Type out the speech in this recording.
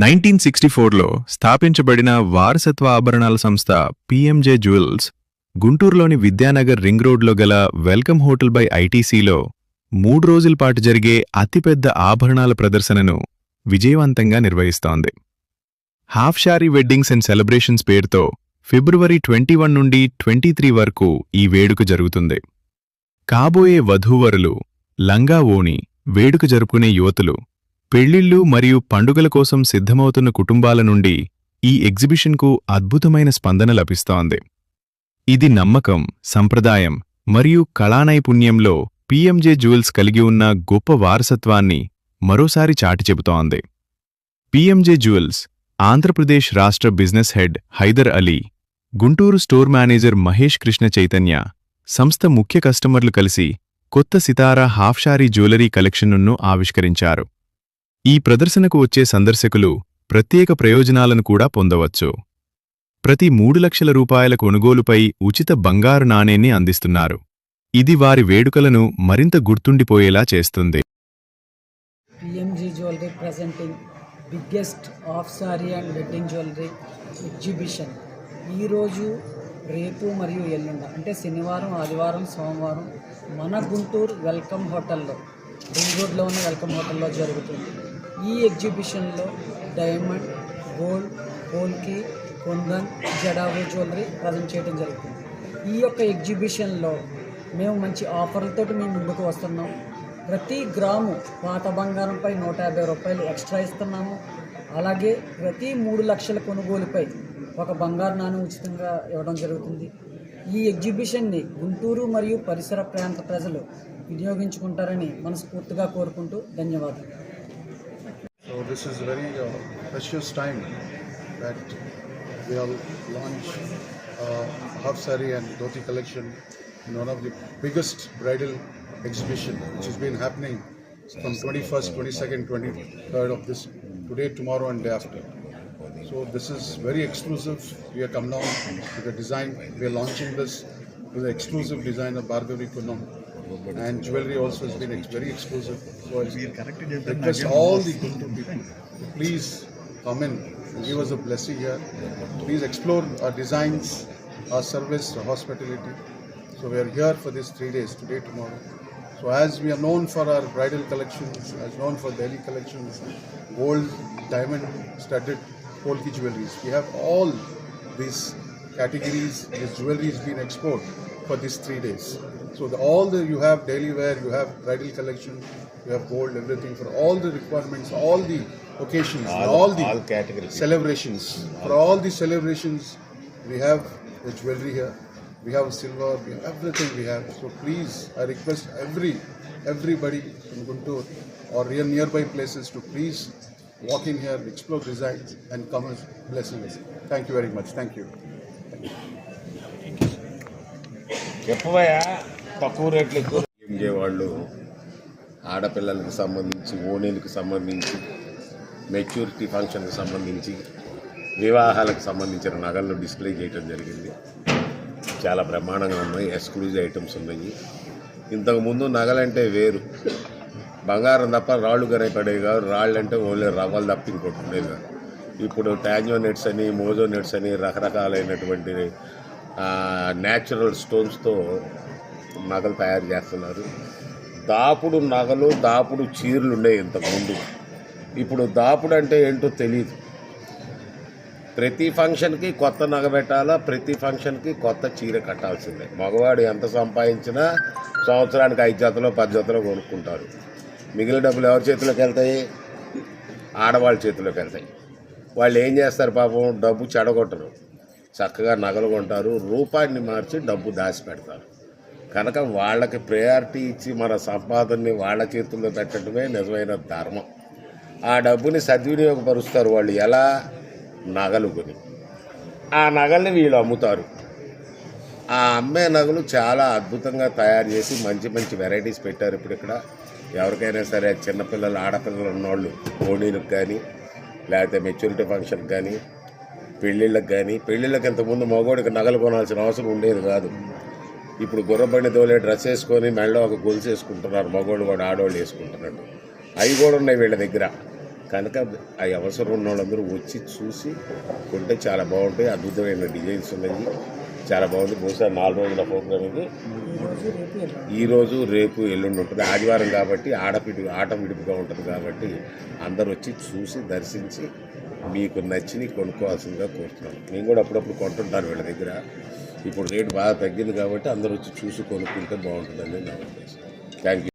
1964లో స్థాపించబడిన వారసత్వ ఆభరణాల సంస్థ పిఎంజే జ్యువెల్స్ గుంటూరులోని విద్యానగర్ రింగ్ రోడ్లో గల వెల్కమ్ హోటల్ బై ఐటీసీలో 3 రోజుల పాటు జరిగే అతిపెద్ద ఆభరణాల ప్రదర్శనను విజయవంతంగా నిర్వహిస్తోంది. Half sari weddings and celebrations పేరుతో ఫిబ్రవరి 21 నుండి 23 వరకు ఈ వేడుక జరుగుతుంది. కాబోయే వధూవరులు, లంగా ఓణి, వేడుక జరుపుకునే యువతులు, పెళ్లిళ్లు మరియు పండుగల కోసం సిద్ధమవుతున్న కుటుంబాల నుండి ఈ ఎగ్జిబిషన్కు అద్భుతమైన స్పందన లభిస్తోంది. ఇది నమ్మకం, సంప్రదాయం మరియు కళానైపుణ్యంలో పిఎంజే జ్యువెల్స్ కలిగి ఉన్న గొప్ప వారసత్వాన్ని మరోసారి చాటి చెబుతోంది. పిఎంజే జ్యువెల్స్ ఆంధ్రప్రదేశ్ రాష్ట్ర business head Hyder Ali, Guntur store manager Mahesh Krishna Chaitanya, సంస్థ ముఖ్య కస్టమర్లు కలిసి కొత్త సితారా హాఫ్ శారీ జ్యువెలరీ కలెక్షన్ను ఆవిష్కరించారు. ఈ ప్రదర్శనకు వచ్చే సందర్శకులు ప్రత్యేక ప్రయోజనాలను కూడా పొందవచ్చు. ప్రతి 3 లక్షల రూపాయల కొనుగోలుపై ఉచిత బంగారు నాణేన్ని అందిస్తున్నారు. ఇది వారి వేడుకలను మరింత గుర్తుండిపోయేలా చేస్తుంది. PMG jewellery presenting biggest half sorry and wedding jewellery exhibition ఈరోజు, రేపు మరియు ఎల్లుండ అంటే శనివారం, ఆదివారం, సోమవారం మన గుంటూరు వెల్కమ్ హోటల్లో, రింగ్ రోడ్లో ఉన్న వెల్కమ్ హోటల్లో జరుగుతుంది. ఈ ఎగ్జిబిషన్లో diamond, gold, పోల్కి, kundan, jadau jewellery present చేయడం జరుగుతుంది. ఈ యొక్క ఎగ్జిబిషన్లో మేము మంచి ఆఫర్లతో మేము ముందుకు వస్తున్నాం. ప్రతి గ్రాము పాత బంగారంపై 150 రూపాయలు ఎక్స్ట్రా ఇస్తున్నాము. అలాగే ప్రతి 3 లక్షల కొనుగోలుపై ఒక బంగారు నాణెం ఉచితంగా ఇవ్వడం జరుగుతుంది. ఈ ఎగ్జిబిషన్ని గుంటూరు మరియు పరిసర ప్రాంత ప్రజలు వినియోగించుకుంటారని మనస్ఫూర్తిగా కోరుకుంటూ ధన్యవాదాలు. So this is very precious time that we have launched half saree and dhoti collection in one of the biggest bridal exhibition which has been happening from 21st, 22nd, 23rd of this today, tomorrow and day after. So this is very exclusive. We have come down with a design. We are launching this with the exclusive design of Bhargavi Kunnam, and jewelry also has been very exclusive. So I request all the Guntur people to please come in and give us a blessing here. Please explore our designs, our service, our hospitality. So we are here for these 3 days, today, tomorrow. So as we are known for our bridal collections, as known for Delhi collections, gold, diamond, studded, polki jewelries, we have all these categories. This jewelry is being exported for these 3 days. So you have daily wear, you have bridal collection, you have gold, everything for all the requirements, all the occasions, all categories, celebrations. For all the celebrations, we have the jewelry here. We have silver, we have everything we have. So please, I request everybody in Guntur or nearby places to please walk in here, explore designs and come and blessing us. Thank you very much. Thank you. M J వాళ్ళు ఆడపిల్లలకు సంబంధించి, ఓణీలకు సంబంధించి, maturity ఫంక్షన్కి సంబంధించి, వివాహాలకు సంబంధించిన నగలను display చేయడం జరిగింది. చాలా బ్రహ్మాండంగా ఉన్నాయి. ఎక్స్క్లూజివ్ ఐటమ్స్ ఉన్నాయి. ఇంతకుముందు నగలంటే వేరు, బంగారం తప్ప రాళ్ళు కనపడేవి కాదు. రాళ్ళు అంటే ఓన్లీ రవ్వలు తప్ప ఇంకోటి ఉండేది కాదు. ఇప్పుడు టాంజో నెట్స్ అని, మోజో నెట్స్ అని రకరకాలైనటువంటి న్యాచురల్ స్టోన్స్తో నగలు తయారు చేస్తున్నారు. దాపుడు నగలు, దాపుడు చీరలు ఉండేవి ఇంతకుముందు. ఇప్పుడు దాపుడు అంటే ఏంటో తెలియదు. ప్రతి ఫంక్షన్కి కొత్త నగ పెట్టాలా, ప్రతి ఫంక్షన్కి కొత్త చీర కట్టాల్సిందే. మగవాడు ఎంత సంపాదించినా సంవత్సరానికి 5 జతలో 10 జతలో కొనుక్కుంటారు. మిగిలిన డబ్బులు ఎవరి చేతిలోకి వెళ్తాయి? ఆడవాళ్ళ చేతిలోకి వెళ్తాయి. వాళ్ళు ఏం చేస్తారు పాపం? డబ్బు చెడగొట్టరు, చక్కగా నగలు కొంటారు, రూపాయిని మార్చి డబ్బు దాచి పెడతారు. కనుక వాళ్ళకి ప్రయారిటీ ఇచ్చి మన సంపాదనని వాళ్ళ చేతుల్లో పెట్టడమే నిజమైన ధర్మం. ఆ డబ్బుని సద్వినియోగపరుస్తారు వాళ్ళు. ఎలా? నగలు కొని ఆ నగల్ని వీళ్ళు అమ్ముతారు. ఆ అమ్మే నగలు చాలా అద్భుతంగా తయారు చేసి మంచి మంచి వెరైటీస్ పెట్టారు. ఇప్పుడు ఇక్కడ ఎవరికైనా సరే, చిన్నపిల్లలు, ఆడపిల్లలు ఉన్నవాళ్ళు ఓణీలకు కానీ, లేకపోతే మెచ్యూరిటీ ఫంక్షన్కి కానీ, పెళ్ళిళ్ళకి కానీ. పెళ్ళిళ్ళకి ఇంతకుముందు మగవాడికి నగలు కొనాల్సిన అవసరం ఉండేది కాదు. ఇప్పుడు గుర్రబండి తోలే డ్రెస్ వేసుకొని మెడలో ఒక గొలుసు వేసుకుంటున్నారు. మగవాళ్ళు కూడా ఆడవాళ్ళు వేసుకుంటున్నారు. అవి కూడా ఉన్నాయి వీళ్ళ దగ్గర. కనుక ఆ అవసరం ఉన్న వాళ్ళందరూ వచ్చి చూసి కొంటే చాలా బాగుంటాయి. అద్భుతమైన డిజైన్స్ ఉన్నాయి, చాలా బాగుంది. బహుశా 4 రోజుల ప్రోగ్రామ్ ఇది. ఈరోజు రేపు ఎల్లుండి ఉంటుంది. ఆదివారం కాబట్టి ఆట విడుపుగా ఉంటుంది కాబట్టి అందరూ వచ్చి చూసి దర్శించి మీకు నచ్చిని కొనుక్కోవాల్సిందిగా కోరుతున్నాను. నేను కూడా అప్పుడప్పుడు కొంటుంటాను వీళ్ళ దగ్గర. ఇప్పుడు రేటు బాగా తగ్గింది కాబట్టి అందరూ వచ్చి చూసి కొనుక్కుంటే బాగుంటుందని నా ఉద్దేశం. Thank you.